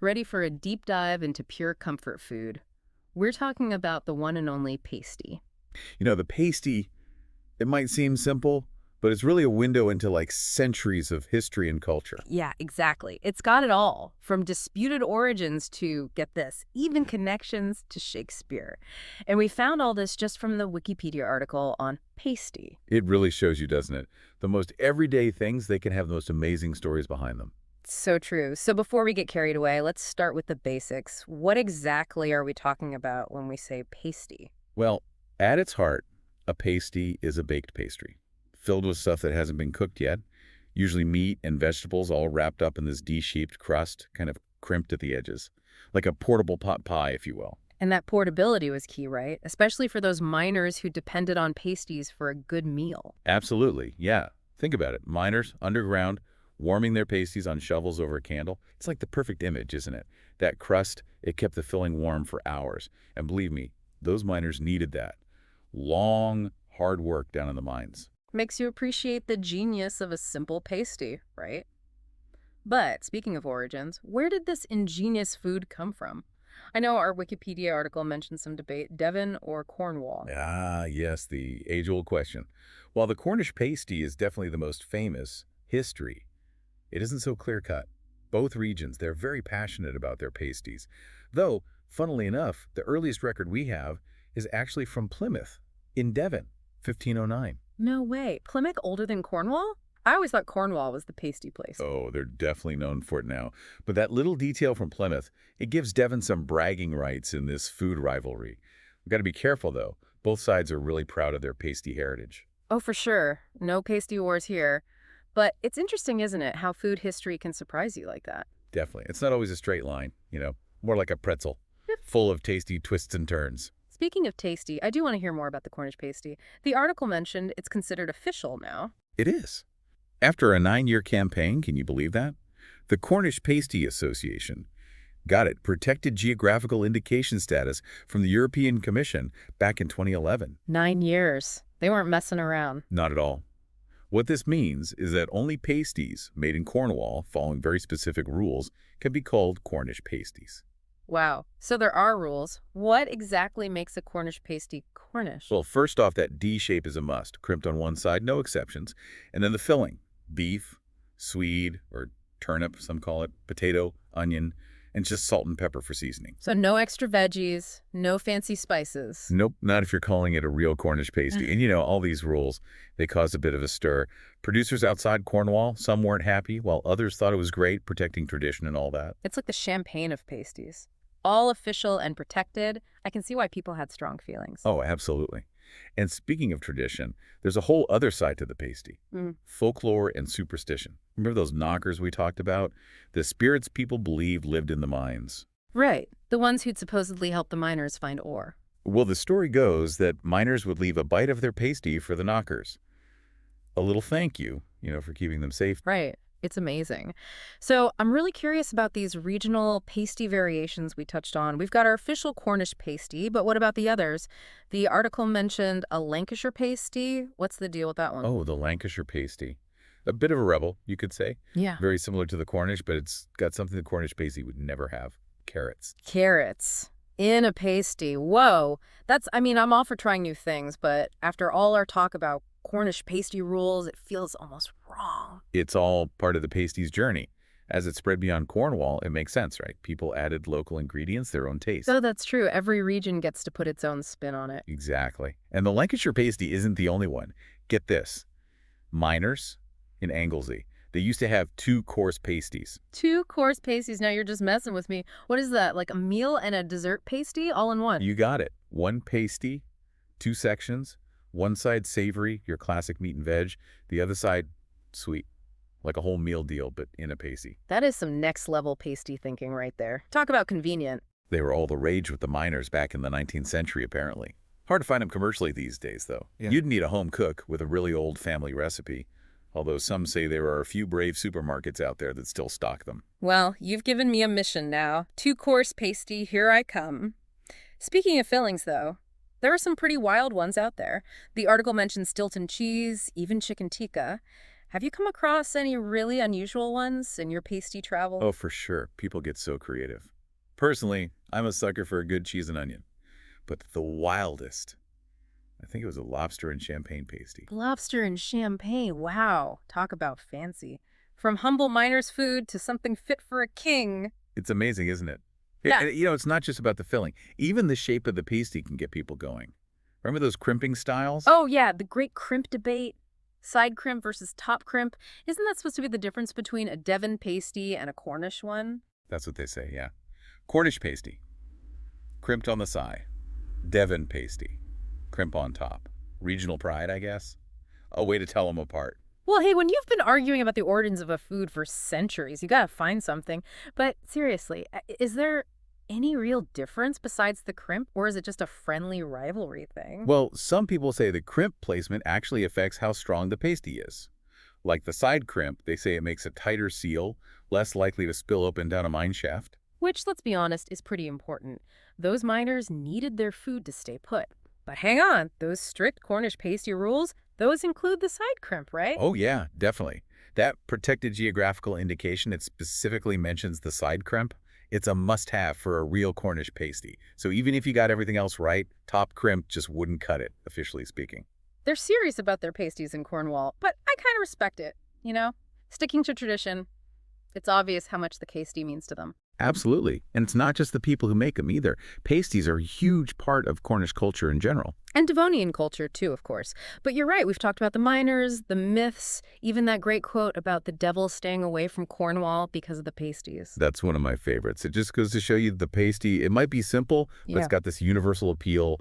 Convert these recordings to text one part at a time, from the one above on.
Ready for a deep dive into pure comfort food. We're talking about the one and only pasty. The pasty, it might seem simple, but it's really a window into like centuries of history and culture. Yeah, exactly. It's got it all, from disputed origins to, get this, even connections to Shakespeare. And we found all this just from the Wikipedia article on pasty. It really shows you, doesn't it? The most everyday things, they can have the most amazing stories behind them. So true. So before we get carried away, let's start with the basics. What exactly are we talking about when we say pasty? Well, at its heart, a pasty is a baked pastry, filled with stuff that hasn't been cooked yet, usually meat and vegetables all wrapped up in this D-shaped crust, kind of crimped at the edges, like a portable pot pie, if you will. And that portability was key, right? Especially for those miners who depended on pasties for a good meal. Absolutely, yeah. Think about it. Miners, underground, warming their pasties on shovels over a candle. It's like the perfect image, isn't it? That crust, it kept the filling warm for hours. And believe me, those miners needed that. Long, hard work down in the mines. Makes you appreciate the genius of a simple pasty, right? But speaking of origins, where did this ingenious food come from? I know our Wikipedia article mentioned some debate, Devon or Cornwall. Ah, yes, the age-old question. While the Cornish pasty is definitely the most famous, history, it isn't so clear-cut. Both regions, they're very passionate about their pasties. Though, funnily enough, the earliest record we have is actually from Plymouth, in Devon, 1509. No way. Plymouth older than Cornwall? I always thought Cornwall was the pasty place. Oh, they're definitely known for it now. But that little detail from Plymouth, it gives Devon some bragging rights in this food rivalry. We've got to be careful, though. Both sides are really proud of their pasty heritage. Oh, for sure. No pasty wars here. But it's interesting, isn't it, how food history can surprise you like that? Definitely. It's not always a straight line, more like a pretzel, full of tasty twists and turns. Speaking of tasty, I do want to hear more about the Cornish pasty. The article mentioned it's considered official now. It is. After a 9-year campaign, can you believe that? The Cornish Pasty Association got it protected geographical indication status from the European Commission back in 2011. 9 years. They weren't messing around. Not at all. What this means is that only pasties made in Cornwall, following very specific rules, can be called Cornish pasties. Wow. So there are rules. What exactly makes a Cornish pasty Cornish? Well, first off, that D shape is a must, crimped on one side, no exceptions. And then the filling, beef, swede, or turnip, some call it, potato, onion, and just salt and pepper for seasoning. So no extra veggies, no fancy spices. Nope, not if you're calling it a real Cornish pasty. And all these rules, they caused a bit of a stir. Producers outside Cornwall, some weren't happy, while others thought it was great, protecting tradition and all that. It's like the champagne of pasties. All official and protected. I can see why people had strong feelings. Oh, absolutely. And speaking of tradition, there's a whole other side to the pasty. Folklore and superstition. Remember those knockers we talked about? The spirits people believed lived in the mines. Right. The ones who'd supposedly help the miners find ore. Well, the story goes that miners would leave a bite of their pasty for the knockers. A little thank you, for keeping them safe. Right. It's amazing. So I'm really curious about these regional pasty variations we touched on. We've got our official Cornish pasty, but what about the others? The article mentioned a Lancashire pasty. What's the deal with that one? Oh, the Lancashire pasty. A bit of a rebel, you could say. Yeah. Very similar to the Cornish, but it's got something the Cornish pasty would never have. Carrots. Carrots in a pasty. Whoa. I'm all for trying new things, but after all our talk about Cornish pasty rules, it feels almost wrong. It's all part of the pasty's journey. As it spread beyond Cornwall, it makes sense, right? People added local ingredients, their own taste. So that's true. Every region gets to put its own spin on it. Exactly. And the Lancashire pasty isn't the only one. Get this. Miners in Anglesey, they used to have 2 course pasties. 2 course pasties? Now you're just messing with me. What is that, like a meal and a dessert pasty all in one? You got it. 1 pasty, 2 sections. One side savory, your classic meat and veg. The other side sweet, like a whole meal deal, but in a pasty. That is some next level pasty thinking right there. Talk about convenient. They were all the rage with the miners back in the 19th century, apparently. Hard to find them commercially these days, though. Yeah. You'd need a home cook with a really old family recipe, although some say there are a few brave supermarkets out there that still stock them. Well, you've given me a mission now. 2 course pasty, here I come. Speaking of fillings, though, there are some pretty wild ones out there. The article mentions Stilton cheese, even chicken tikka. Have you come across any really unusual ones in your pasty Oh, travels? for sure. People get so creative. Personally, I'm a sucker for a good cheese and onion. But the wildest, I think it was a lobster and champagne pasty. Lobster and champagne. Wow. Talk about fancy. From humble miner's food to something fit for a king. It's amazing, isn't it? Yeah. It's not just about the filling. Even the shape of the pasty can get people going. Remember those crimping styles? Oh, yeah. The great crimp debate. Side crimp versus top crimp. Isn't that supposed to be the difference between a Devon pasty and a Cornish one? That's what they say, yeah. Cornish pasty, crimped on the side. Devon pasty, crimp on top. Regional pride, I guess. A way to tell them apart. Well, hey, when you've been arguing about the origins of a food for centuries, you gotta find something. But seriously, is there any real difference besides the crimp, or is it just a friendly rivalry thing? Well, some people say the crimp placement actually affects how strong the pasty is. Like the side crimp, they say it makes a tighter seal, less likely to spill open down a mine shaft. Which, let's be honest, is pretty important. Those miners needed their food to stay put. But hang on, those strict Cornish pasty rules, those include the side crimp, right? Oh yeah, definitely. That protected geographical indication, it specifically mentions the side crimp. It's a must-have for a real Cornish pasty. So even if you got everything else right, top crimp just wouldn't cut it, officially speaking. They're serious about their pasties in Cornwall, but I kind of respect it, you know? Sticking to tradition, it's obvious how much the pasty means to them. Absolutely. And it's not just the people who make them either. Pasties are a huge part of Cornish culture in general. And Devonian culture, too, of course. But you're right, we've talked about the miners, the myths, even that great quote about the devil staying away from Cornwall because of the pasties. That's one of my favorites. It just goes to show you the pasty, it might be simple, but it's got this universal appeal.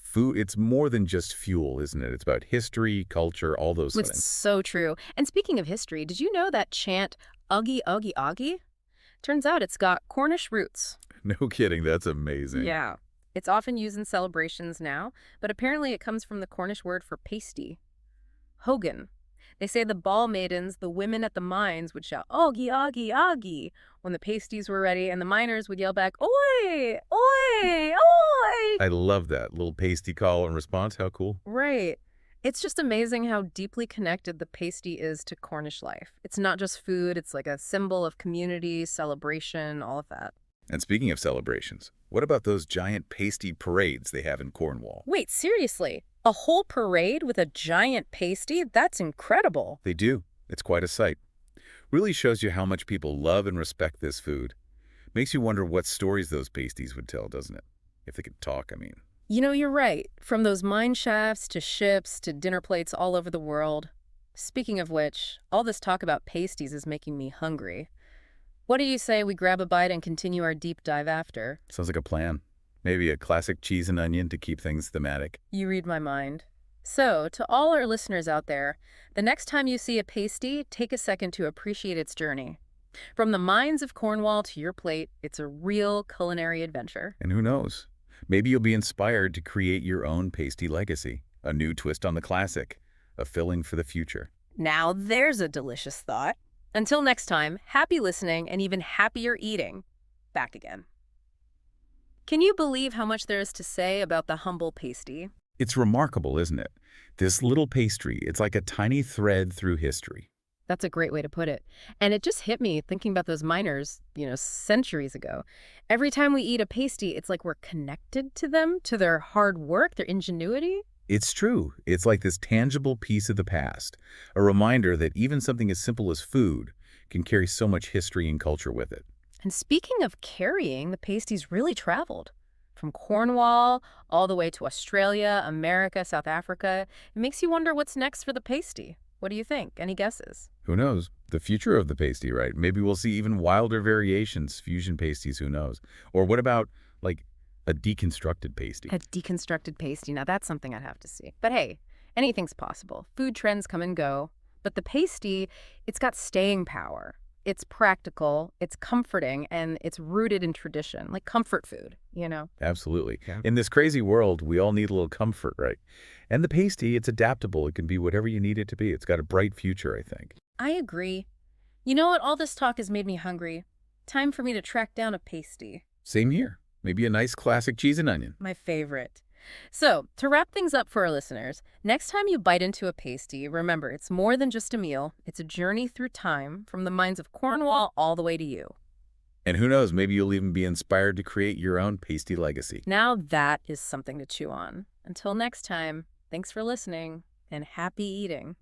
Food, it's more than just fuel, isn't it? It's about history, culture, all those It's things. so true. And speaking of history, did you know that chant, Uggy, Uggy, Uggy? Turns out it's got Cornish roots. No kidding, that's amazing. Yeah. It's often used in celebrations now, but apparently it comes from the Cornish word for pasty. Hogan. They say the ball maidens, the women at the mines, would shout, Oggy, Oggy, Oggy, when the pasties were ready, and the miners would yell back, Oi, Oi, Oi. I love that little pasty call and response. How cool. Right. It's just amazing how deeply connected the pasty is to Cornish life. It's not just food, it's like a symbol of community, celebration, all of that. And speaking of celebrations, what about those giant pasty parades they have in Cornwall? Wait, seriously? A whole parade with a giant pasty? That's incredible. They do. It's quite a sight. Really shows you how much people love and respect this food. Makes you wonder what stories those pasties would tell, doesn't it? If they could talk, I mean. You know, you're right. From those mine shafts to ships to dinner plates all over the world. Speaking of which, all this talk about pasties is making me hungry. What do you say we grab a bite and continue our deep dive after? Sounds like a plan. Maybe a classic cheese and onion to keep things thematic. You read my mind. So, to all our listeners out there, the next time you see a pasty, take a second to appreciate its journey. From the mines of Cornwall to your plate, it's a real culinary adventure. And who knows? Maybe you'll be inspired to create your own pasty legacy. A new twist on the classic. A filling for the future. Now there's a delicious thought. Until next time, happy listening and even happier eating. Back again. Can you believe how much there is to say about the humble pasty? It's remarkable, isn't it? This little pastry, it's like a tiny thread through history. That's a great way to put it. And it just hit me thinking about those miners, centuries ago. Every time we eat a pasty, it's like we're connected to them, to their hard work, their ingenuity. It's true. It's like this tangible piece of the past, a reminder that even something as simple as food can carry so much history and culture with it. And speaking of carrying, the pasties really traveled. From Cornwall all the way to Australia, America, South Africa. It makes you wonder what's next for the pasty. What do you think? Any guesses? Who knows? The future of the pasty, right? Maybe we'll see even wilder variations, fusion pasties, who knows? Or what about, like, a deconstructed pasty? A deconstructed pasty. Now, that's something I'd have to see. But hey, anything's possible. Food trends come and go. But the pasty, it's got staying power. It's practical, it's comforting, and it's rooted in tradition, like comfort food. Absolutely. Yeah. In this crazy world, we all need a little comfort, right? And the pasty, it's adaptable. It can be whatever you need it to be. It's got a bright future, I think. I agree. You know what? All this talk has made me hungry. Time for me to track down a pasty. Same here. Maybe a nice classic cheese and onion. My favorite. So, to wrap things up for our listeners, next time you bite into a pasty, remember it's more than just a meal. It's a journey through time from the minds of Cornwall all the way to you. And who knows, maybe you'll even be inspired to create your own pasty legacy. Now that is something to chew on. Until next time, thanks for listening and happy eating.